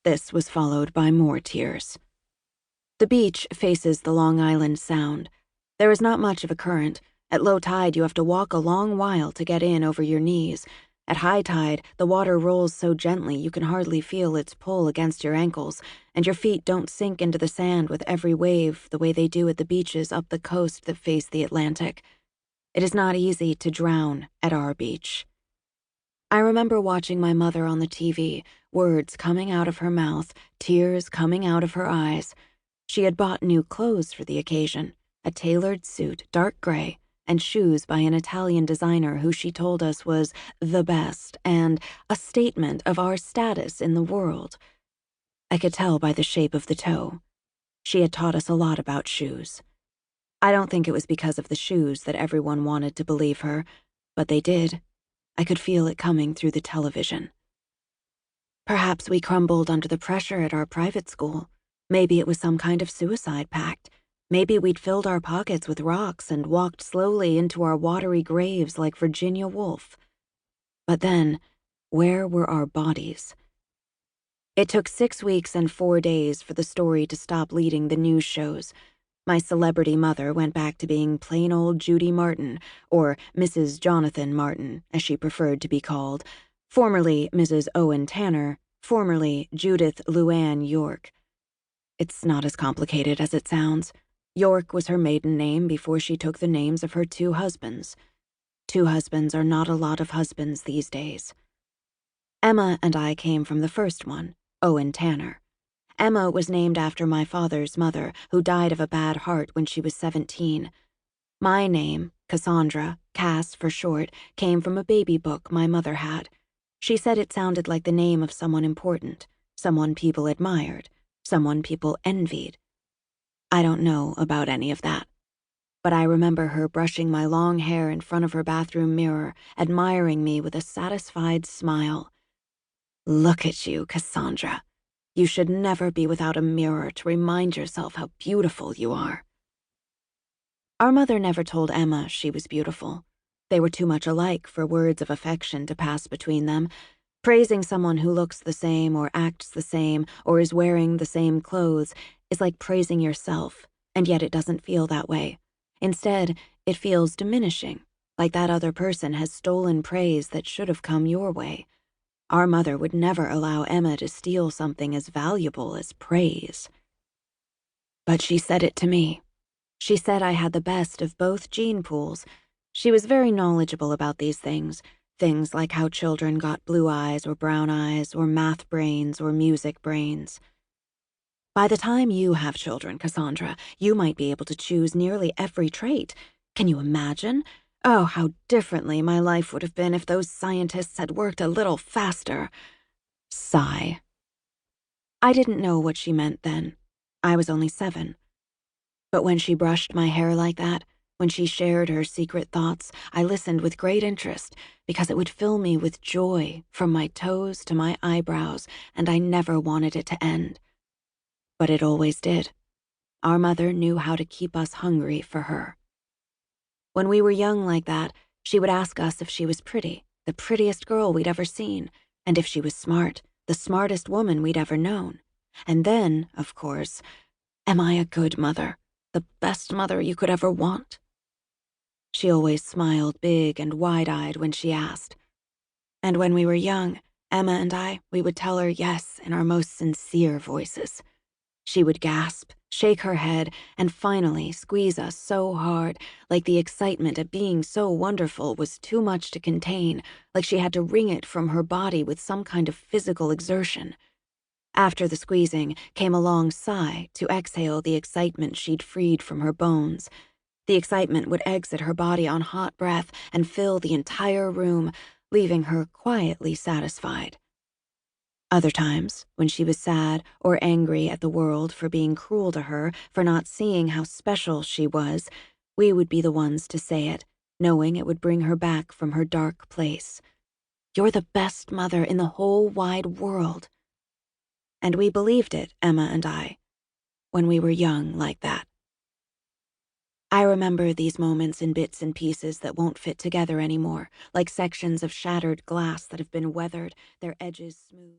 This was followed by more tears. The beach faces the Long Island Sound. There is not much of a current. At low tide, you have to walk a long while to get in over your knees. At high tide, the water rolls so gently you can hardly feel its pull against your ankles, and your feet don't sink into the sand with every wave the way they do at the beaches up the coast that face the Atlantic. It is not easy to drown at our beach. I remember watching my mother on the TV, words coming out of her mouth, tears coming out of her eyes. She had bought new clothes for the occasion, a tailored suit, dark gray, and shoes by an Italian designer who she told us was the best and a statement of our status in the world. I could tell by the shape of the toe. She had taught us a lot about shoes. I don't think it was because of the shoes that everyone wanted to believe her, but they did. I could feel it coming through the television. Perhaps we crumbled under the pressure at our private school. Maybe it was some kind of suicide pact. Maybe we'd filled our pockets with rocks and walked slowly into our watery graves like Virginia Woolf. But then, where were our bodies? It took 6 weeks and 4 days for the story to stop leading the news shows. My celebrity mother went back to being plain old Judy Martin, or Mrs. Jonathan Martin, as she preferred to be called, formerly Mrs. Owen Tanner, formerly Judith Luann York. It's not as complicated as it sounds. York was her maiden name before she took the names of her 2 husbands. 2 husbands are not a lot of husbands these days. Emma and I came from the first one, Owen Tanner. Emma was named after my father's mother, who died of a bad heart when she was 17. My name, Cassandra, Cass for short, came from a baby book my mother had. She said it sounded like the name of someone important, someone people admired, someone people envied. I don't know about any of that, but I remember her brushing my long hair in front of her bathroom mirror, admiring me with a satisfied smile. "Look at you, Cassandra. You should never be without a mirror to remind yourself how beautiful you are." Our mother never told Emma she was beautiful. They were too much alike for words of affection to pass between them. Praising someone who looks the same or acts the same or is wearing the same clothes is like praising yourself, and yet it doesn't feel that way. Instead, it feels diminishing, like that other person has stolen praise that should have come your way. Our mother would never allow Emma to steal something as valuable as praise. But she said it to me. She said I had the best of both gene pools. She was very knowledgeable about these things like how children got blue eyes or brown eyes or math brains or music brains. By the time you have children, Cassandra, you might be able to choose nearly every trait. Can you imagine? Oh, how differently my life would have been if those scientists had worked a little faster. Sigh. I didn't know what she meant then. I was only 7. But when she brushed my hair like that, when she shared her secret thoughts, I listened with great interest because it would fill me with joy from my toes to my eyebrows, and I never wanted it to end. But it always did. Our mother knew how to keep us hungry for her. When we were young like that, she would ask us if she was pretty, the prettiest girl we'd ever seen, and if she was smart, the smartest woman we'd ever known. And then, of course, am I a good mother, the best mother you could ever want? She always smiled big and wide-eyed when she asked. And when we were young, Emma and we would tell her yes in our most sincere voices. She would gasp, shake her head, and finally squeeze us so hard, like the excitement at being so wonderful was too much to contain, like she had to wring it from her body with some kind of physical exertion. After the squeezing came a long sigh to exhale the excitement she'd freed from her bones. The excitement would exit her body on hot breath and fill the entire room, leaving her quietly satisfied. Other times, when she was sad or angry at the world for being cruel to her, for not seeing how special she was, we would be the ones to say it, knowing it would bring her back from her dark place. "You're the best mother in the whole wide world." And we believed it, Emma and I, when we were young like that. I remember these moments in bits and pieces that won't fit together anymore, like sections of shattered glass that have been weathered, their edges smooth.